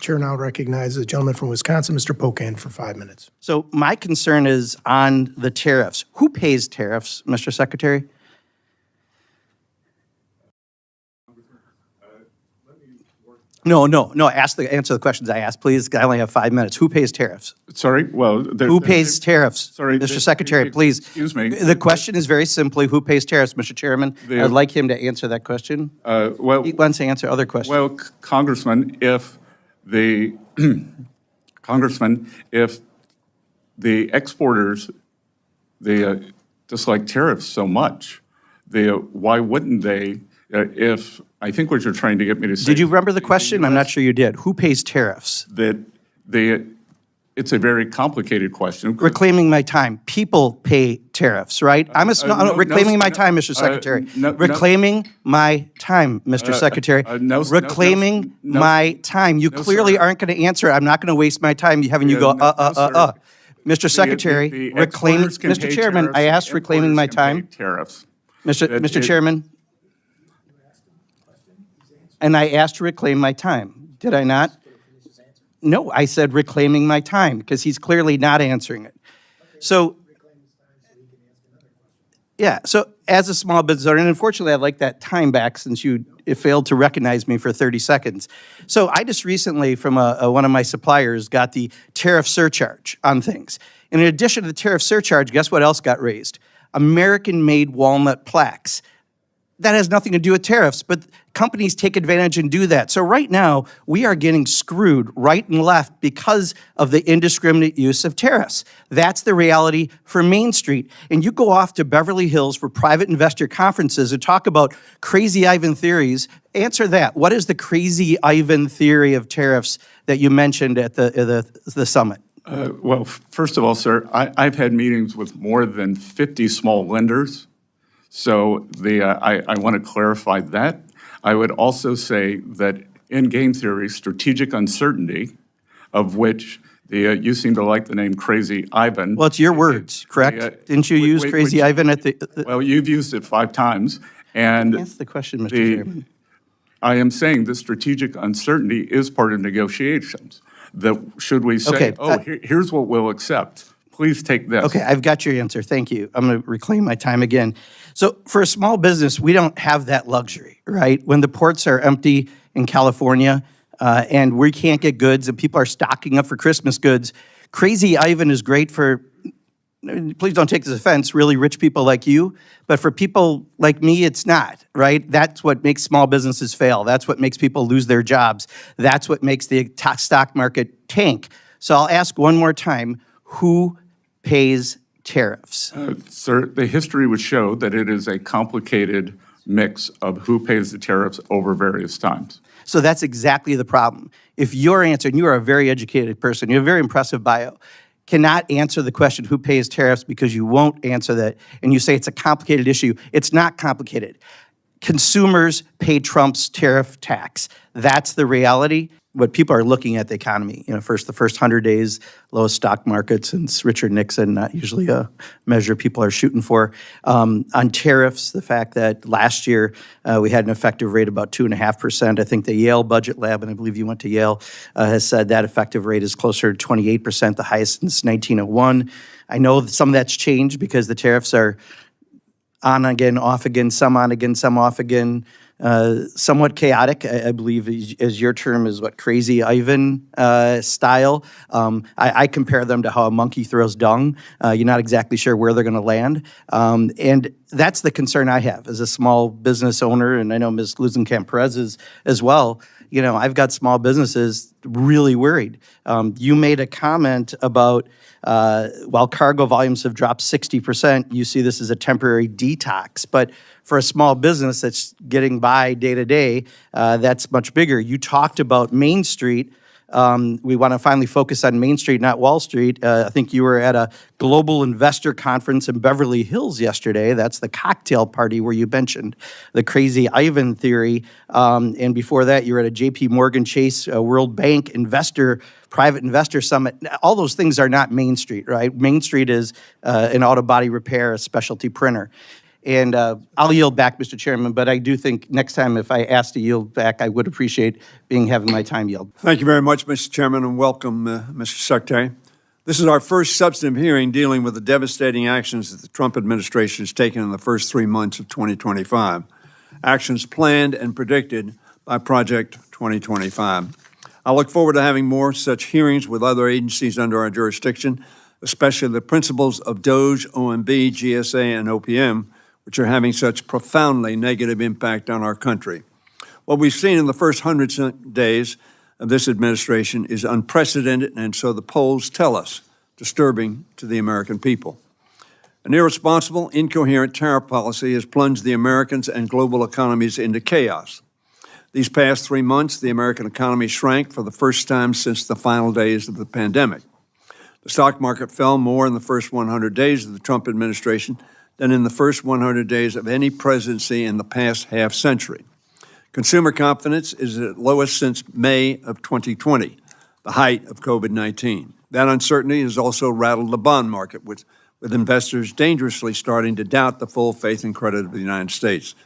Chair now recognizes the gentleman from Wisconsin, Mr. Pocan, for 5 minutes. So my concern is on the tariffs. Who pays tariffs, Mr. Secretary? No, answer the questions I asked, please. I only have 5 minutes. Who pays tariffs? Sorry, well... Who pays tariffs? Sorry, Mr. Secretary, please. Excuse me. The question is very simply, who pays tariffs, Mr. Chairman? I'd like him to answer that question. Well, He wants to answer other questions. well, Congressman, if the exporters, dislike tariffs so much, why wouldn't they, if, I think what you're trying to get me to say... Did you remember the question? I'm not sure you did. Who pays tariffs? It's a very complicated question. Reclaiming my time. People pay tariffs, right? Reclaiming my time, Mr. Secretary. Reclaiming my time, Mr. Secretary. Reclaiming my time. You clearly aren't going to answer. I'm not going to waste my time having you go, Mr. Secretary, reclaiming, Mr. Chairman, I asked reclaiming my time. Tariffs. Mr. Chairman. And I asked to reclaim my time. Did I not? No, I said reclaiming my time because he's clearly not answering it. So, yeah, so as a small business owner, and unfortunately I'd like that time back since you failed to recognize me for 30 seconds. So I just recently from one of my suppliers got the tariff surcharge on things. And in addition to the tariff surcharge, guess what else got raised? American-made walnut plaques. That has nothing to do with tariffs, but companies take advantage and do that. So right now, we are getting screwed right and left because of the indiscriminate use of tariffs. That's the reality for Main Street. And you go off to Beverly Hills for private investor conferences and talk about crazy Ivan theories. Answer that. What is the crazy Ivan theory of tariffs that you mentioned at the summit? Well, first of all, sir, I've had meetings with more than 50 small lenders. So I want to clarify that. I would also say that in game theory, strategic uncertainty, of which you seem to like the name Crazy Ivan. Well, it's your words, correct? Didn't you use Crazy Ivan at the... Well, you've used it 5 times. And answer the question, Mr. Chairman. I am saying the strategic uncertainty is part of negotiations. That should we say, here's what we'll accept. Please take this. Okay, I've got your answer. Thank you. I'm going to reclaim my time again. So for a small business, we don't have that luxury, right? When the ports are empty in California and we can't get goods and people are stocking up for Christmas goods, Crazy Ivan is great for, please don't take this offense, really rich people like you, but for people like me, it's not, right? That's what makes small businesses fail. That's what makes people lose their jobs. That's what makes the stock market tank. So I'll ask one more time, who pays tariffs? Sir, the history would show that it is a complicated mix of who pays the tariffs over various times. So that's exactly the problem. If your answer, and you are a very educated person, you have a very impressive bio, cannot answer the question who pays tariffs because you won't answer that, and you say it's a complicated issue, it's not complicated. Consumers pay Trump's tariff tax. That's the reality. What people are looking at the economy, the first 100 days, lowest stock market since Richard Nixon, not usually a measure people are shooting for. On tariffs, the fact that last year we had an effective rate of about 2.5%. I think the Yale Budget Lab, and I believe you went to Yale, has said that effective rate is closer to 28%, the highest since 1901. I know that some of that's changed because the tariffs are on again, off again, some on again, some off again. Somewhat chaotic, I believe, as your term is what, Crazy Ivan style. I compare them to how a monkey throws dung. You're not exactly sure where they're going to land. And that's the concern I have as a small business owner, and I know Ms. Luzenkamp-Perez is as well. I've got small businesses really worried. You made a comment about while cargo volumes have dropped 60%, you see this as a temporary detox. But for a small business that's getting by day to day, that's much bigger. You talked about Main Street. We want to finally focus on Main Street, not Wall Street. I think you were at a global investor conference in Beverly Hills yesterday. That's the cocktail party where you mentioned the Crazy Ivan theory. And before that, you were at a JP Morgan Chase World Bank private investor summit. All those things are not Main Street, right? Main Street is an auto body repair, a specialty printer. And I'll yield back, Mr. Chairman, but I do think next time if I ask to yield back, I would appreciate having my time yield. Thank you very much, Mr. Chairman, and welcome, Mr. Secretary. This is our first substantive hearing dealing with the devastating actions that the Trump administration has taken in the first 3 months of 2025, actions planned and predicted by Project 2025. I look forward to having more such hearings with other agencies under our jurisdiction, especially the principles of DOGE, OMB, GSA, and OPM, which are having such profoundly negative impact on our country. What we've seen in the first 100 days of this administration is unprecedented, and so the polls tell us, disturbing to the American people. An irresponsible, incoherent tariff policy has plunged the Americans and global economies into chaos. These past 3 months, the American economy shrank for the first time since the final days of the pandemic. The stock market fell more in the first 100 days of the Trump administration than in the first 100 days of any presidency in the past half century. Consumer confidence is at its lowest since May of 2020, the height of COVID-19. That uncertainty has also rattled the bond market, with investors dangerously starting to doubt the full faith and credit of the United States.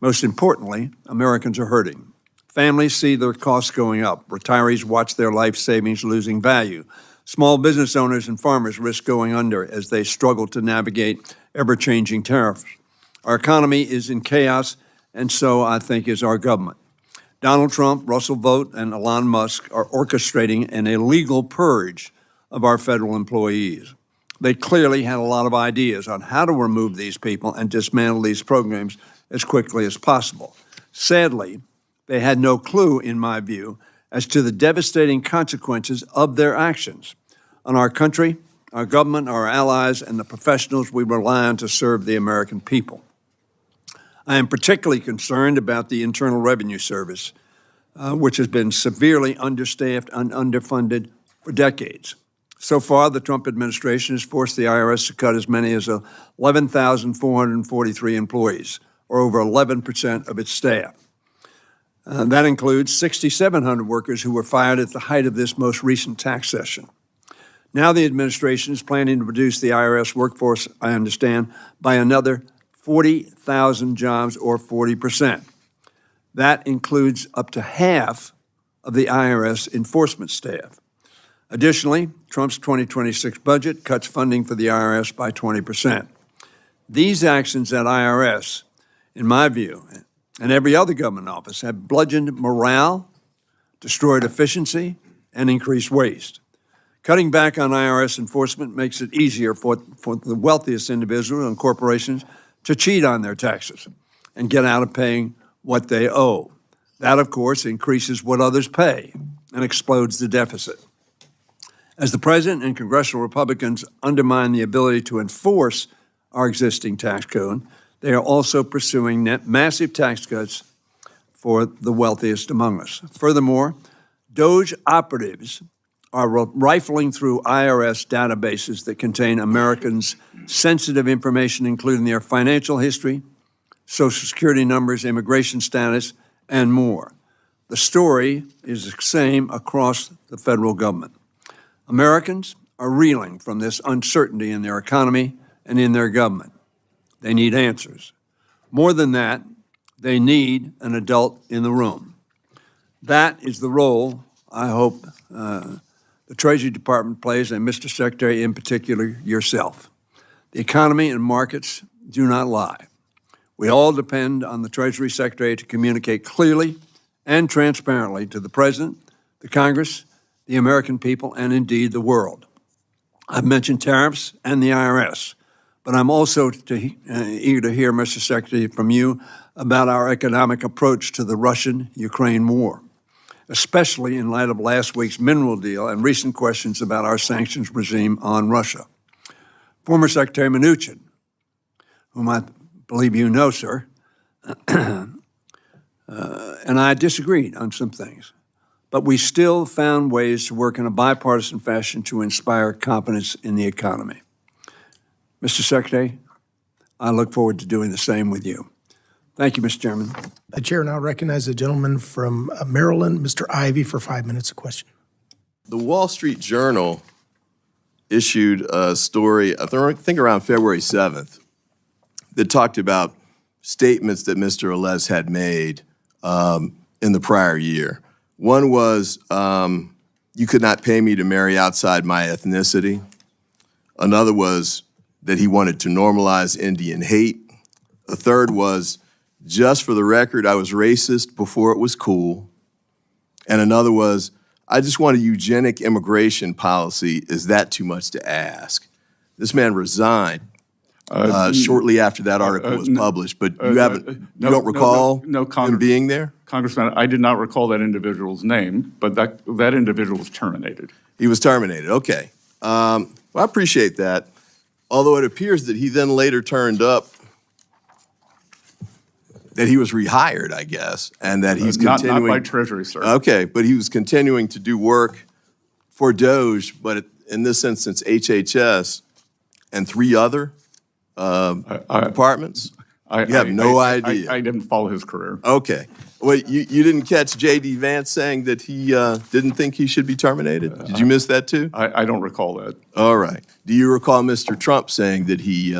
Most importantly, Americans are hurting. Families see their costs going up. Retirees watch their life savings losing value. Small business owners and farmers risk going under as they struggle to navigate ever-changing tariffs. Our economy is in chaos, and so I think is our government. Donald Trump, Russell Vought, and Elon Musk are orchestrating an illegal purge of our federal employees. They clearly had a lot of ideas on how to remove these people and dismantle these programs as quickly as possible. Sadly, they had no clue, in my view, as to the devastating consequences of their actions on our country, our government, our allies, and the professionals we rely on to serve the American people. I am particularly concerned about the Internal Revenue Service, which has been severely understaffed and underfunded for decades. So far, the Trump administration has forced the IRS to cut as many as 11,443 employees, or over 11% of its staff. That includes 6,700 workers who were fired at the height of this most recent tax session. Now the administration is planning to reduce the IRS workforce, I understand, by another 40,000 jobs, or 40%. That includes up to half of the IRS enforcement staff. Additionally, Trump's 2026 budget cuts funding for the IRS by 20%. These actions at IRS, in my view, and every other government office, have bludgeoned morale, destroyed efficiency, and increased waste. Cutting back on IRS enforcement makes it easier for the wealthiest individuals and corporations to cheat on their taxes and get out of paying what they owe. That, of course, increases what others pay and explodes the deficit. As the president and congressional Republicans undermine the ability to enforce our existing tax code, they are also pursuing massive tax cuts for the wealthiest among us. Furthermore, DOGE operatives are rifling through IRS databases that contain Americans' sensitive information, including their financial history, Social Security numbers, immigration status, and more. The story is the same across the federal government. Americans are reeling from this uncertainty in their economy and in their government. They need answers. More than that, they need an adult in the room. That is the role I hope the Treasury Department plays, and Mr. Secretary, in particular, yourself. The economy and markets do not lie. We all depend on the Treasury Secretary to communicate clearly and transparently to the President, the Congress, the American people, and indeed the world. I've mentioned tariffs and the IRS, but I'm also eager to hear, Mr. Secretary, from you about our economic approach to the Russian-Ukraine war, especially in light of last week's mineral deal and recent questions about our sanctions regime on Russia. Former Secretary Mnuchin, whom I believe you know, sir, and I disagreed on some things, but we still found ways to work in a bipartisan fashion to inspire confidence in the economy. Mr. Secretary, I look forward to doing the same with you. Thank you, Mr. Chairman. The chair now recognizes the gentleman from Maryland, Mr. Ivey, for 5 minutes of question. The Wall Street Journal issued a story, I think around February 7th, that talked about statements that Mr. Alez had made in the prior year. One was, you could not pay me to marry outside my ethnicity. Another was that he wanted to normalize Indian hate. A third was, just for the record, I was racist before it was cool. And another was, I just want a eugenic immigration policy. Is that too much to ask? This man resigned shortly after that article was published, but you don't recall him being there? Congressman, I did not recall that individual's name, but that individual was terminated. He was terminated, okay. Well, I appreciate that. Although it appears that he then later turned up that he was rehired, I guess, and that he's continuing. Not by Treasury, sir. Okay, but he was continuing to do work for Doge, but in this instance, HHS and 3 other departments? You have no idea. I didn't follow his career. Okay. Wait, you didn't catch J.D. Vance saying that he didn't think he should be terminated? Did you miss that too? I don't recall that. All right. Do you recall Mr. Trump saying that he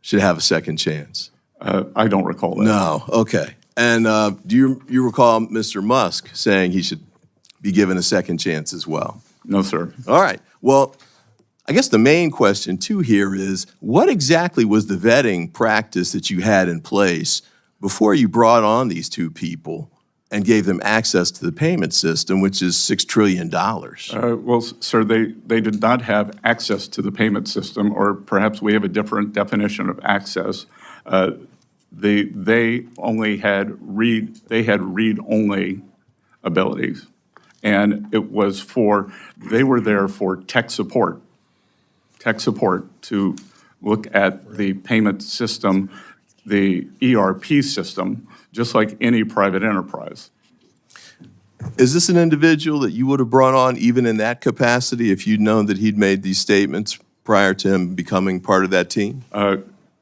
should have a second chance? I don't recall that. No, okay. And do you recall Mr. Musk saying he should be given a second chance as well? No, sir. All right. Well, I guess the main question too here is, what exactly was the vetting practice that you had in place before you brought on these 2 people and gave them access to the payment system, which is $6 trillion? Well, sir, they did not have access to the payment system, or perhaps we have a different definition of access. They only had read-only abilities, and they were there for tech support to look at the payment system, the ERP system, just like any private enterprise. Is this an individual that you would have brought on even in that capacity if you'd known that he'd made these statements prior to him becoming part of that team?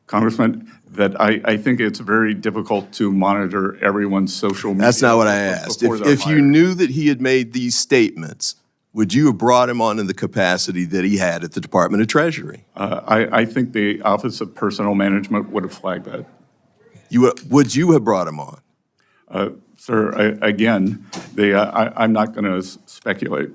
Congressman, that I think it's very difficult to monitor everyone's social media. That's not what I asked. If you knew that he had made these statements, would you have brought him on in the capacity that he had at the Department of Treasury? I think the Office of Personnel Management would have flagged that. Would you have brought him on? Sir, again, I'm not going to speculate.